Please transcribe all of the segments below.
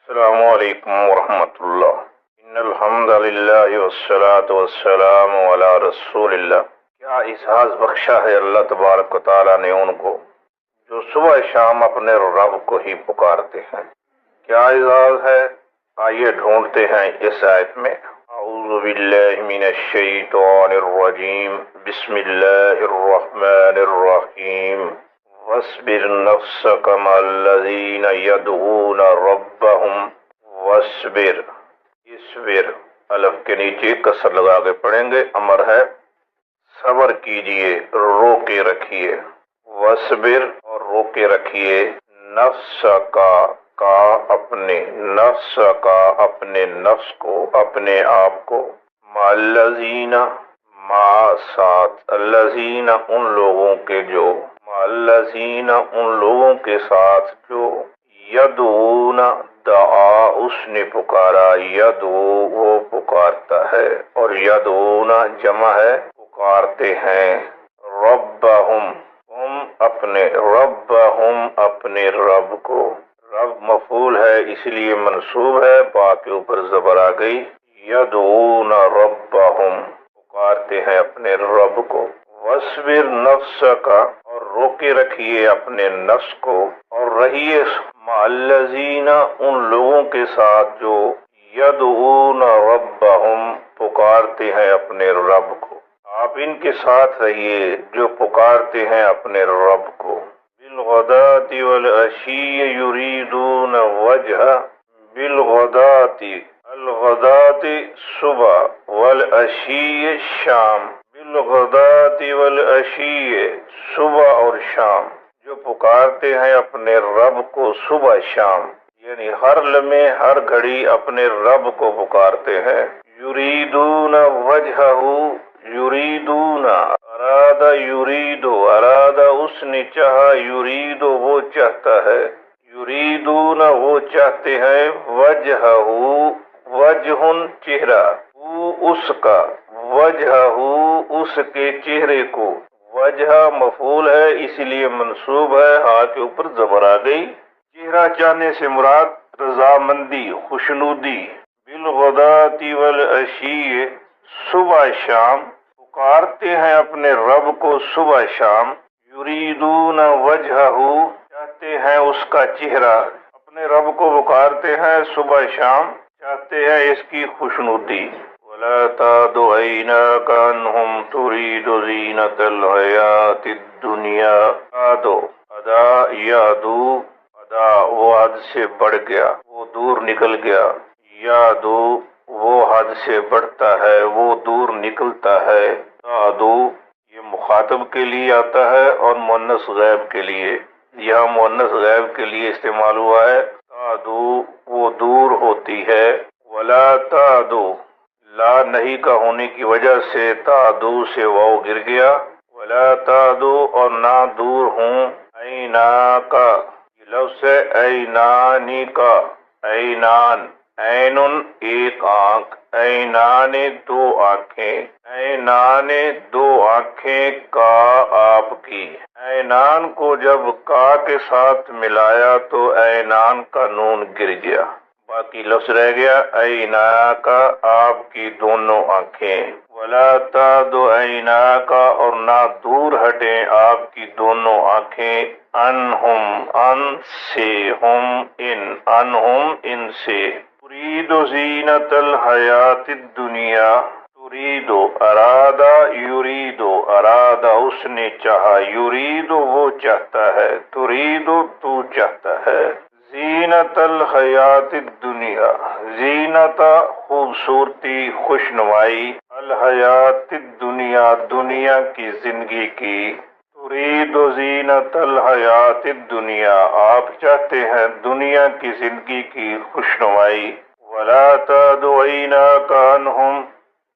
السلام علیکم ورحمۃ اللہ۔ ان الحمد للہ والصلاۃ والسلام علی رسول اللہ۔ کیا اعزاز بخشا ہے اللہ تبارک و تعالیٰ نے ان کو جو صبح شام اپنے رب کو ہی پکارتے ہیں۔ کیا اعزاز ہے، آئیے ڈھونڈتے ہیں اس آیت میں۔ اعوذ باللہ من الشیطان الرجیم، بسم اللہ الرحمن الرحیم۔ واصبر نفسك مع الذين يدعون ربهم واصبر، اصبر الف کے نیچے کسر لگا کے پڑھیں گے، امر ہے صبر کیجئے، روکے رکھیے، واصبر اور روکے رکھیے، نفس کا اپنے نفس کا اپنے نفس کو، اپنے آپ کو، مع الذین مع ساتھ، الذین ان لوگوں کے جو، الذین ان لوگوں کے ساتھ جو، یدعون دعا اس نے پکارا، یدعو وہ پکارتا ہے، اور یدعون جمع ہے پکارتے ہیں، ربہم ہم اپنے، ربہم اپنے رب کو، رب مفعول ہے اس لیے منصوب ہے، با کے اوپر زبر آ گئی، یدعون ربہم پکارتے ہیں اپنے رب کو، واصبر نفسک اور روکے رکھیے اپنے نفس کو، اور رہیے مع الذین ان لوگوں کے ساتھ جو، یدعون ربہم پکارتے ہیں اپنے رب کو، آپ ان کے ساتھ رہیے جو پکارتے ہیں اپنے رب کو، بالغداۃ والعشی یریدون وجہ، بالغداۃ الغداۃ صبح، والعشی شام، بالغداۃ والعشی صبح اور شام، جو پکارتے ہیں اپنے رب کو صبح شام، یعنی ہر لمحے ہر گھڑی اپنے رب کو پکارتے ہیں، یریدون وجہہ، یریدون اراد، یرید اراد اس نے چاہا، یرید وہ چاہتا ہے، یریدون وہ چاہتے ہیں، وجہہ وجہ چہرہ، اس کا، وجہہ اس کے چہرے کو، وجہ مفعول ہے اس لیے منصوب ہے، ہاں کے اوپر زبر آ گئی، چہرہ چاہنے سے مراد رضامندی، خوشنودی، بالغداۃ والعشی صبح شام، پکارتے ہیں اپنے رب کو صبح شام، یریدون وجہہ چاہتے ہیں اس کا چہرہ، اپنے رب کو پکارتے ہیں صبح شام، چاہتے ہیں اس کی خوشنودی، وَلَا تَعْدُ عَيْنَاكَ عَنْهُمْ تُرِيدُ زِينَةَ الْحَيَاةِ الدُّنْيَا، تَعْدُ ادا، یادو ادا وہ حد سے بڑھ گیا، وہ دور نکل گیا، یادو وہ حد سے بڑھتا ہے، وہ دور نکلتا ہے، تعدو یہ مخاطب کے لیے آتا ہے اور مؤنث غائب کے لیے، یہاں مؤنث غائب کے لیے استعمال ہوا ہے، تعدو وہ دور ہوتی ہے، ولا تعدو لا نہیں کا ہونے کی وجہ سے تعدو سے واو گر گیا، ولا تعدو اور نہ دور ہوں، اینا کا یہ لفظ ہے، اینانی کا، اینان عین ایک آنکھ، اینان دو آنکھیں، اینان دو آنکھیں کا آپ کی، اینان کو جب کا کے ساتھ ملایا تو اینان کا نون گر گیا، باقی لفظ رہ گیا اینا کا آپ کی دونوں آنکھیں، ولا تعد اینا کا اور نہ دور ہٹیں آپ کی دونوں آنکھیں، انہم ان سے، ہم انہم ان سے، ترید زینت الحیات الدنیا، ترید ارادہ، یرید ارادہ اس نے چاہا، یرید وہ چاہتا ہے، ترید تو چاہتا ہے، زینت الحیات الدنیا، زینت خوبصورتی، خوشنمائی، الحیات الدنیا دنیا کی زندگی کی، ترید زینت الحیات الدنیا آپ چاہتے ہیں دنیا کی زندگی کی خوشنمائی، ولا تعد عیناک عنہم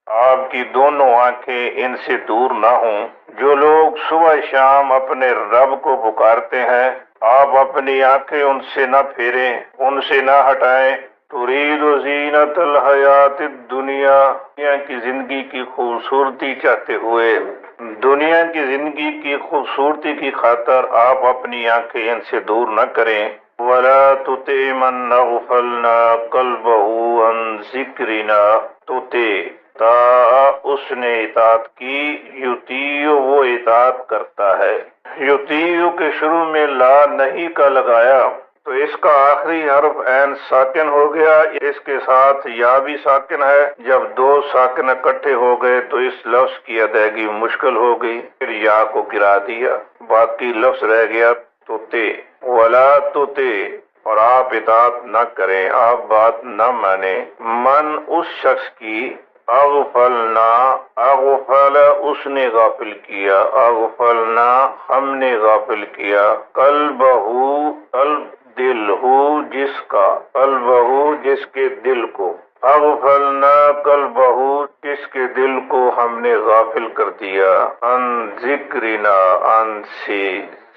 آپ کی دونوں آنکھیں ان سے دور نہ ہوں، جو لوگ صبح شام اپنے رب کو پکارتے ہیں آپ اپنی آنکھیں ان سے نہ پھیریں، ان سے نہ ہٹائیں، ترید زینت الحیات الدنیا دنیا کی زندگی کی خوبصورتی چاہتے ہوئے، دنیا کی زندگی کی خوبصورتی کی خاطر آپ اپنی آنکھیں ان سے دور نہ کریں، ولا تطع من اغفلنا قلبه عن ذکرنا، تا اس نے اطاعت کی، یطیع وہ اطاعت کرتا ہے۔ یطیع کے شروع میں لا نہیں کا لگایا تو اس کا آخری حرف عین ساکن ہو گیا، اس کے ساتھ یا بھی ساکن ہے۔ جب دو ساکن اکٹھے ہو گئے تو اس لفظ کی ادائیگی مشکل ہو گئی، پھر یا کو گرا دیا، باقی لفظ رہ گیا توتے۔ ولا توتے، اور آپ اطاعت نہ کریں، آپ بات نہ مانیں، من اس شخص کی، اغفلنا، اغفل اس نے غافل کیا، اغفلنا ہم نے غافل کیا، قلبہ قلب دل ہو جس کا، قلبہ جس کے دل کو، اغفلنا قلبہ جس کے دل کو ہم نے غافل کر دیا، ان ذکرنا ان سے،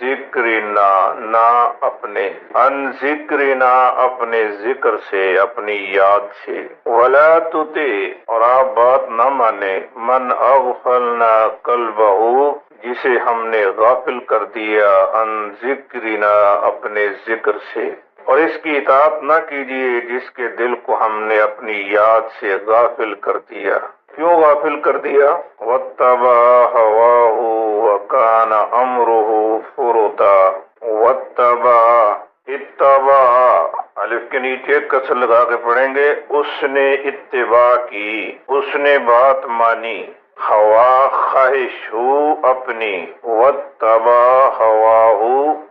ذکرنا نہ اپنے، ان ذکرنا اپنے ذکر سے، اپنی یاد سے، ولا تطع اور آپ بات نہ مانے، من اغفلنا قلبہ جسے ہم نے غافل کر دیا، ان ذکرنا اپنے ذکر سے، اور اس کی اطاعت نہ کیجیے جس کے دل کو ہم نے اپنی یاد سے غافل کر دیا۔ کیوں غافل کر دیا؟ واتبع هواه وكان امره فرطا، واتبع اتبع الف کے نیچے کسر لگا کے پڑھیں گے، اس نے اتباع کی، اس نے بات مانی، ہوا خواہش ہو اپنی، واتبع ہواہ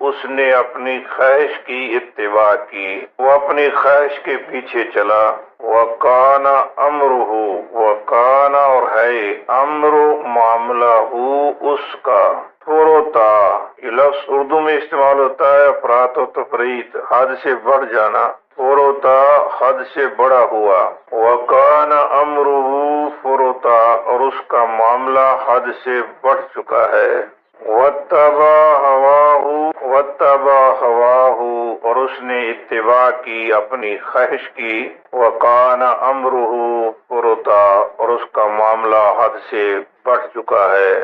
اس نے اپنی خواہش کی اتباع کی، وہ اپنی خواہش کے پیچھے چلا، وکان امرہ، وکان اور ہے، امر معاملہ ہو اس کا، فرطا یہ لفظ اردو میں استعمال ہوتا ہے افراط و تفریط، حد سے بڑھ جانا، فرطا حد سے بڑا ہوا، وکان امرہ فرطا اور اس کا معاملہ حد سے بڑھ چکا ہے، واتبع ہواہ، واتبع ہواہ اور اس نے اتباع کی اپنی خواہش کی، وکان امرہ فرطا اور اس کا معاملہ حد سے بڑھ چکا ہے۔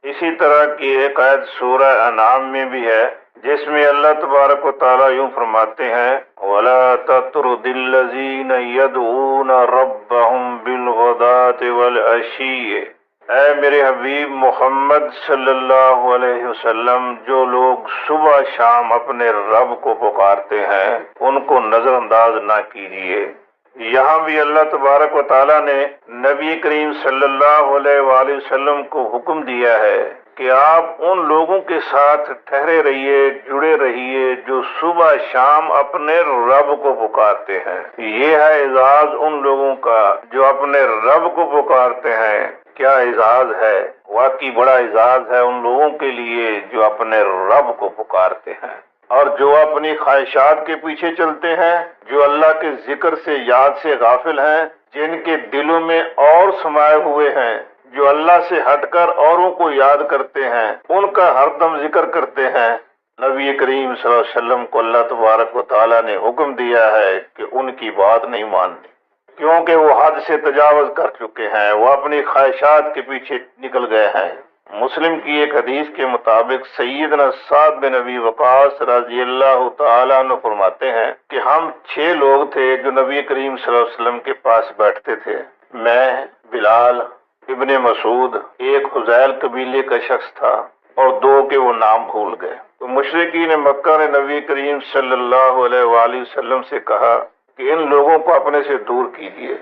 اسی طرح کی ایک آیت سورہ انعام میں بھی ہے جس میں اللہ تبارک و تعالی یوں فرماتے ہیں، وَلَا تَطْرُدِ الَّذِينَ يَدْعُونَ رَبَّهُمْ بِالْغَدَاةِ وَالْعَشِيِّ، اے میرے حبیب محمد صلی اللہ علیہ وسلم، جو لوگ صبح شام اپنے رب کو پکارتے ہیں ان کو نظر انداز نہ کیجیے۔ یہاں بھی اللہ تبارک و تعالیٰ نے نبی کریم صلی اللہ علیہ وآلہ وسلم کو حکم دیا ہے کہ آپ ان لوگوں کے ساتھ ٹھہرے رہیے، جڑے رہیے جو صبح شام اپنے رب کو پکارتے ہیں۔ یہ ہے اعزاز ان لوگوں کا جو اپنے رب کو پکارتے ہیں۔ کیا اعزاز ہے، واقعی بڑا اعزاز ہے ان لوگوں کے لیے جو اپنے رب کو پکارتے ہیں، اور جو اپنی خواہشات کے پیچھے چلتے ہیں، جو اللہ کے ذکر سے، یاد سے غافل ہیں، جن کے دلوں میں اور سمائے ہوئے ہیں، جو اللہ سے ہٹ کر اوروں کو یاد کرتے ہیں، ان کا ہر دم ذکر کرتے ہیں۔ نبی کریم صلی اللہ علیہ وسلم کو اللہ تبارک و تعالیٰ نے حکم دیا ہے کہ ان کی بات نہیں ماننی، کیونکہ وہ حد سے تجاوز کر چکے ہیں، وہ اپنی خواہشات کے پیچھے نکل گئے ہیں۔ مسلم کی ایک حدیث کے مطابق سیدنا سعد بن ابی وقاص رضی اللہ تعالیٰ عنہ فرماتے ہیں کہ ہم 6 لوگ تھے جو نبی کریم صلی اللہ علیہ وسلم کے پاس بیٹھتے تھے، میں، بلال، ابن مسعود، ایک حذیل قبیلے کا شخص تھا، اور 2 کے وہ نام بھول گئے۔ تو مشرکین مکہ نے نبی کریم صلی اللہ علیہ وآلہ وسلم سے کہا کہ ان لوگوں کو اپنے سے دور کیجیے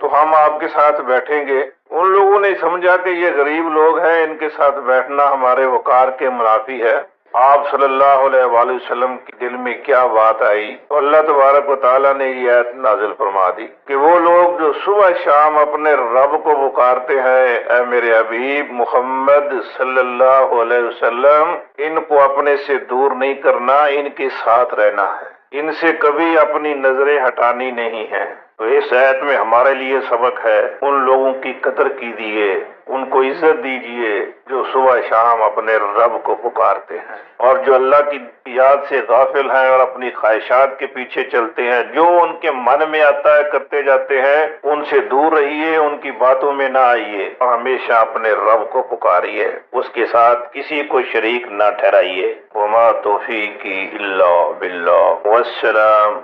تو ہم آپ کے ساتھ بیٹھیں گے۔ ان لوگوں نے سمجھا کہ یہ غریب لوگ ہیں، ان کے ساتھ بیٹھنا ہمارے وقار کے منافی ہے۔ آپ صلی اللہ علیہ وآلہ وسلم کے دل میں کیا بات آئی تو اللہ تبارک و تعالیٰ نے یہ آیت نازل فرما دی کہ وہ لوگ جو صبح شام اپنے رب کو پکارتے ہیں، اے میرے حبیب محمد صلی اللہ علیہ وسلم، ان کو اپنے سے دور نہیں کرنا، ان کے ساتھ رہنا ہے، ان سے کبھی اپنی نظریں ہٹانی نہیں ہیں۔ تو اس آیت میں ہمارے لیے سبق ہے، ان لوگوں کی قدر کیجیے، ان کو عزت دیجیے جو صبح شام اپنے رب کو پکارتے ہیں، اور جو اللہ کی یاد سے غافل ہیں اور اپنی خواہشات کے پیچھے چلتے ہیں، جو ان کے من میں آتا ہے کرتے جاتے ہیں، ان سے دور رہیے، ان کی باتوں میں نہ آئیے، اور ہمیشہ اپنے رب کو پکاریے، اس کے ساتھ کسی کو شریک نہ ٹھہرائیے۔ وما توفیقی الا باللہ، والسلام